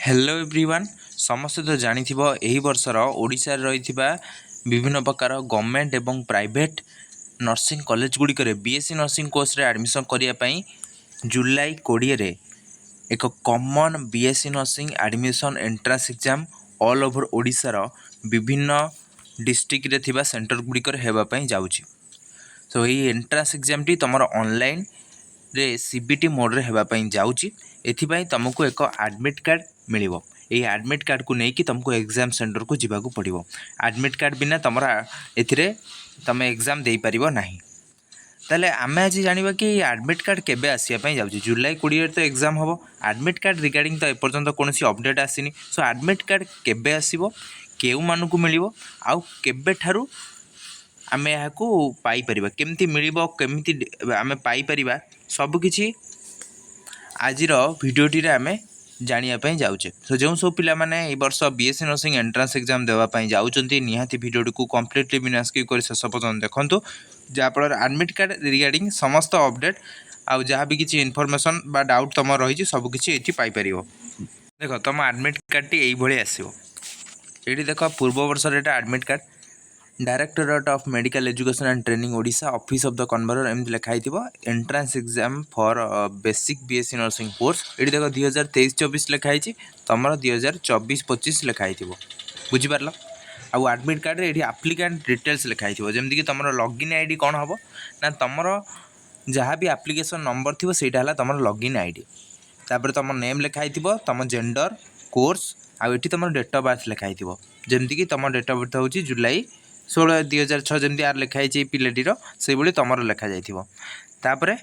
Hello everyone समस्त तो जानी यही वर्षर ओडिशा रही विभिन्न प्रकार गवर्नमेंट एवं प्राइवेट नर्सिंग कॉलेज गुड़िक बीएससी नर्सिंग कोर्स रे एडमिशन करने जुलाई 20 रे एक common BSc nursing admission entrance exam all over Odisha रो विभिन्न डिस्ट्रिक्ट रे थिबा सेंटर गुड़िक होगापाई जाऊँगी। सो ये एंट्रांस एग्जाम टी तुम ऑनलाइन रे सीबीटी मोड रे होगापाई जाऊँगी। एथिपाई तुमको एक एडमिट कार्ड मिलिबो। ये एडमिट कार्ड को लेकिन तुमको एग्जाम सेंटर को जीवा पड़ो। एडमिट कार्ड बिना तुम ए तुम एग्जाम दे पार ना। ताले आमे आज जानिबा कि एडमिट कार्ड केबे आसिया जाउछि। जुलाई 20 तो एग्जाम हम। एडमिट कार्ड रिगार्डिंग तो एपर्यंत कौन अपडेट आसीनी। सो एडमिट कार्ड केबे आसीबो, केउ मानकु मिलिबो, आउ केबे ठारू आमे याकू पाई परिबा, केमती मिलिबो, केमती आमे पाई परिबा, सब किछि आजिर भिडियोटी रे आमे जानिया जाऊे। सो जो सब पिला माने ए वर्ष बीएससी नर्सिंग एंट्रांस एग्जाम देवाई जाऊँगी निहाती भिडियोटी को कम्प्लीटली बिना स्किप कर शेष पर्यंत देखूँ, जहाँफल एडमिट कार्ड रिगार्डिंग समस्त अपडेट आउ जहाँ भी किसी इनफॉरमेशन बा डाउट तुम रही सब किसी ये पाइपर। देख तुम एडमिट कार्ड टी यही आसो। ये देख पूर्व वर्ष admit card directorate of medical education and training Odisha office of the converter एमती लिखाई entrance exam for basic BSc nursing course. ये देख 2023-24 लिखाई तुम 2024-25 लिखाई बुझीपार। आउ एडमिट कार्ड ये आप्लिकेंट डिटेल्स लिखाई जमीक तुम लॉगिन आईडी कौन हम ना तुम जहाँ भी एप्लिकेशन नंबर थी से तुम लॉगिन आईडी। तापर तुम नेम लिखाई तुम जेंडर कोर्स आउ ये तुम डेट ऑफ बर्थ लिखाई जमीक तुम डेट ऑफ बर्थ हूँ जुलाई 16 2006 जमी यार लिखाई पिलाटीर से भाई तुम लिखा जापर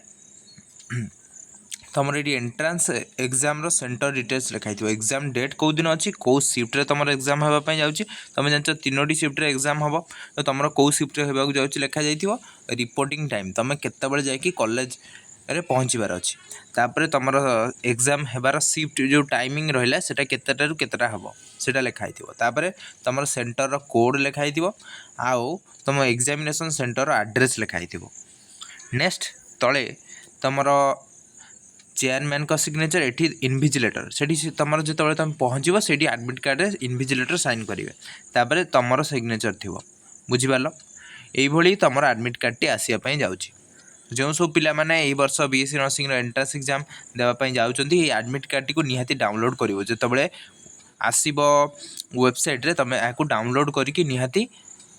तुम ये एंट्रांस एग्जाम रो सेंटर डिटेल्स लिखाई एग्जाम डेट कौ दिन अच्छी कौ सिफ्ट तुम एग्जाम होगापाई जाऊँगी। तुम जान 3टी सिफ्ट एग्जाम हम तो तुम कौ सिफ्ट होगा जाऊँगी लिखा जा। रिपोर्टिंग टाइम तुम केतबेले जाकि कॉलेज रे पहुँचबार अच्छी। तापर तुम एग्जाम होबार सिफ्ट जो टाइमिंग रहा है केतटारू केतटा हम सेटा लिखाई तापर तुम सेंटर रो कोड लिखाई आउ तुम एग्जामिनेशन सेंटर एड्रेस लिखाई। नेक्स्ट तले तुम चेयरमैन का सिग्नेचर एटी इनविजिलेटर से तुम जो तुम पहुँचो से एडमिट कार्ड रे इनविजिलेटर साइन करेंगे। तापर तुम सिग्नेचर थी बुझीपार। यही तुम एडमिट कार्ड टी आसापी जाऊँगी। जो सब पिला माने ए वर्ष बीएससी नर्सिंग एंट्रांस एग्जाम देवाई जाऊँगी एडमिट कार्ड टी निहाती डाउनलोड कर जो आसब वेबसाइट रे तुम या डाउनलोड करके निहाती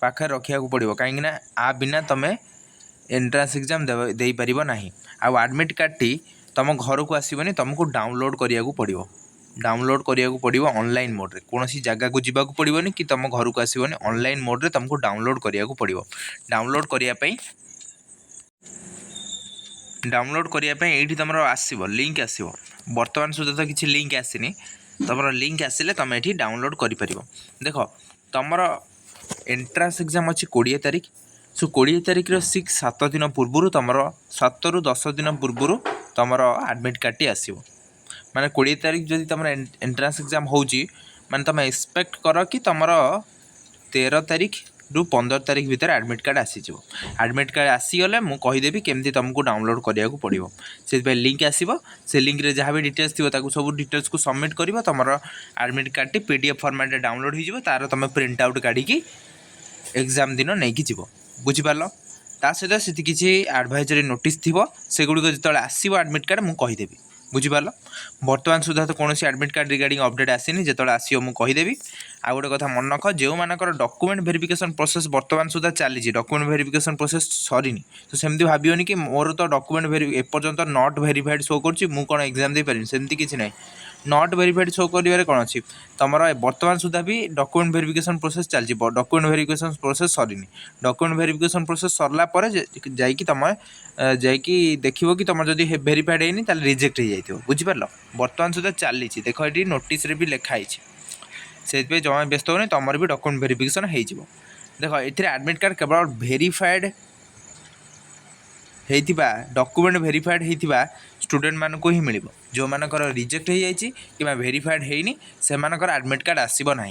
पाखे रखा पड़ो कहीं आ बिना तुम एंट्रांस एग्जाम दे पार ना। आउ एडमिट कार्ड टी तुम घर को आसबनी, तुमको डाउनलोड करिया पड़ो। डाउनलोड करिया पड़ो ऑनलाइन मोड रे, कौन सी जगह को जीवा पड़ोनी कि तुम घर को आसबनी, ऑनलाइन मोड रे तुमको डाउनलोड करिया पड़ो। डाउनलोड करने ये तुम आसब लिंक आसो। बर्तमान सुधा तो किसी लिंक आसनी, तुम लिंक आसिले तुम ये डाउनलोड कर। देख तुम एंट्रांस एग्जाम अच्छी 20 तारीख। सो 20 तारीख 7 दिन पूर्व तुम 7 ରୁ 10 दिन पूर्व तुम एडमिट कार्ड टी आसो। माने 20 तारीख जब तुम एंट्रांस एग्जाम होची माने तुम एक्सपेक्ट कर कि तुम 13 तारीख ରୁ 15 तारीख भितर एडमिट कार्ड आसीज। एडमिट कार्ड आसीगले मुझे कहीदेवी केमती तुमको डाउनलोड करिया पड़ो। से लिंक आसो, से लिंक रे जहाँ भी डिटेल्स थी सब डिटेल्स को सबमिट कर तुम admit card T PDF format रे डाउनलोड हो तार तुम प्रिंट आउट काढ़ी एग्जाम दिन नहीं कि बुझीपार। ता सहित से किसी एडवाइजरी नोटिस थी से गुड़िक जो आसो एडमिट कार्ड मुझे कहीदेवी बुझीपार। बर्तमान सुधा तो कौन एडमिट कार्ड रिगार्डिंग अपडेट आसनी, जो आसो मुझे कहीदेवी। आ गोटे कथा मन रख, जो मानकर डॉक्यूमेंट वेरिफिकेशन प्रोसेस बर्तमान सुधा चली डॉक्यूमेंट वेरिफिकेशन प्रोसेस सरीनी तो सेमती भावियोनी कि मोर तो डॉक्यूमेंट एपर्यंत नॉट वेरीफाइड शो कर कौन एग्जाम दे पारि, सेमती किसी ना। नॉट वेरीफाइड शो कर कौन अच्छी तुम बर्तमान सुधा भी डॉक्यूमेंट वेरिफिकेशन प्रोसेस चलती। डॉक्यूमेंट वेरिफिकेशन प्रोसेस सरीनी। डॉक्यूमेंट वेरिफिकेशन प्रोसेस सरला जाकि तुम जाकि देखो कि तुम जब वेरीफाइड है ताल रिजेक्ट हो जाए बुझीपार। बर्तमान सुधा चली देख ये नोटिस रे भी लिखाई से जमा व्यस्त होनी तुम भी डॉक्यूमेंट वेरिफिकेशन हो। देख ये एडमिट कार्ड केवल वेरीफाइड होता डॉक्यूमेंट वेरीफाइड होता स्टूडेंट मानक ही मिल। जो मानकर रिजेक्ट हो जाए कि वेरीफाइड होनी से एडमिट कार्ड आसब ना।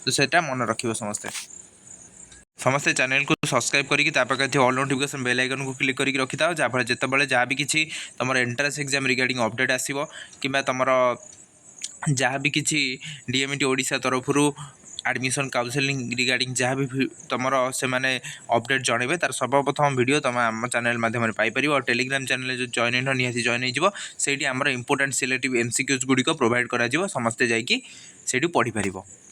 तो सेटा मन रख समस्ते समस्ते चैनल को सब्सक्राइब करके ऑल नोटिफिकेशन बेल आइकन को क्लिक करके रखी था जहाँ जितेबाला जहाँ भी किसी तुम एंट्रांस एग्जाम रिगार्डिंग अपडेट आसो कि तुम जहाँ भी किसी डीएमईटी ओडिशा तरफ एडमिशन काउंसलिंग रिगार्डिंग जहाँ भी तुम से मैंने अपडेट जनइबे तार सर्वप्रथम वीडियो तुम आम चैनल माध्यम पाइपर और टेलीग्राम चैनल जो जॉइन हो निहाती जॉइन हो इंपोर्टेंट सिलेक्टिव एमसीक्यूज गुड़िक प्रोवाइड कर समस्ते जाकि पढ़ी पार।